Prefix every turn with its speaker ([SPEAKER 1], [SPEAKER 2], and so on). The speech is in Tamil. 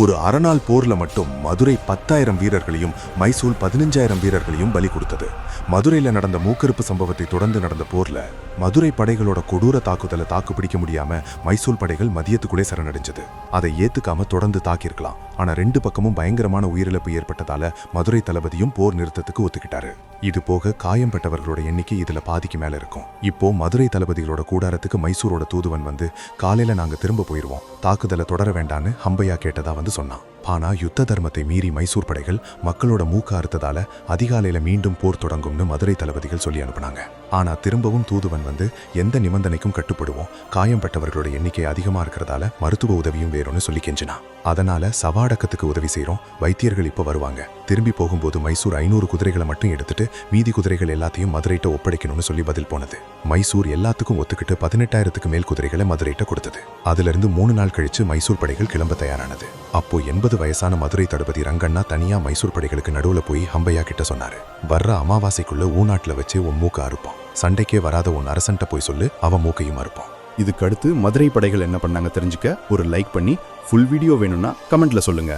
[SPEAKER 1] ஒரு அரைநாள் போர்ல மட்டும் மதுரை 10,000 வீரர்களையும் மைசூர் 15,000 வீரர்களையும் பலி கொடுத்தது. மதுரையில நடந்த மூக்கறுப்பு சம்பவத்தை தொடர்ந்து நடந்த போர்ல மதுரை படைகளோட கொடூர தாக்குதலை தாக்குப்பிடிக்க முடியாம மைசூர் படைகள் மதியத்துக்குள்ளே சரணடைஞ்சது. அதை ஏத்துக்காம தொடர்ந்து தாக்கியிருக்கலாம். ஆனா 2 பக்கமும் பயங்கரமான உயிரிழப்பு ஏற்பட்டதால மதுரை தளபதியும் போர் நிறுத்தத்துக்கு ஒத்துக்கிட்டாரு. இது போக காயம்பட்டவர்களோட எண்ணிக்கை இதுல பாதிக்கு மேல இருக்கும். இப்போ மதுரை தளபதிகளோட கூடாரத்துக்கு மைசூரோட தூதுவன் வந்து காலையில நாங்க திரும்ப போயிருவோம், தாக்குதலை தொடர வேண்டான்னு ஹம்பையா கேட்டதா வந்து சொன்னான். ஆனா யுத்த தர்மத்தை மீறி மைசூர் படைகள் மக்களோட மூக்க அறுத்ததால அதிகாலையில மீண்டும் போர் தொடங்கும்னு மதுரை தளபதிகள் சொல்லி அனுப்புனாங்க. ஆனா திரும்பவும் தூதுவன் வந்து எந்த நிபந்தனைக்கும் கட்டுப்படுவோம், காயம்பட்டவர்களோட எண்ணிக்கை அதிகமா இருக்கிறதால மருத்துவ உதவியும் வேறும்னு சொல்லி கெஞ்சினா. அதனால சவாடக்கத்துக்கு உதவி செய்யறோம், வைத்தியர்கள் இப்ப வருவாங்க, திரும்பி போகும்போது மைசூர் 500 குதிரைகளை மட்டும் எடுத்துட்டு மீதி குதிரைகள் எல்லாத்தையும் மதுரைட்ட ஒப்படைக்கணும்னு சொல்லி பதில் போனது. மைசூர் எல்லாத்துக்கும் ஒத்துக்கிட்டு 18,000க்கு மேல் குதிரைகளை மதுரைட்ட கொடுத்தது. அதுல இருந்து 3 நாள் கழிச்சு மைசூர் படைகள் கிளம்ப தயாரானது. அப்போ 80 வயசான மதுரை தளபதி ரங்கண்ணா தனியா மைசூர் படைகளுக்கு நடுவுல போய் ஹம்பையா கிட்ட சொன்னாரு, வர்ற அமாவாசைக்குள்ள ஊநாட்டுல வச்சு உன் மூக்க அறுப்போம், சண்டைக்கே வராத உன் அரசன்ட்ட போய் சொல்லு, அவன் மூக்கையும் அறுப்போம்.
[SPEAKER 2] இதுக்கடுத்து மதுரை படைகள் என்ன பண்ணாங்க தெரிஞ்சுக்க ஒரு லைக் பண்ணி, ஃபுல் வீடியோ வேணும்னா கமெண்ட்ல சொல்லுங்க.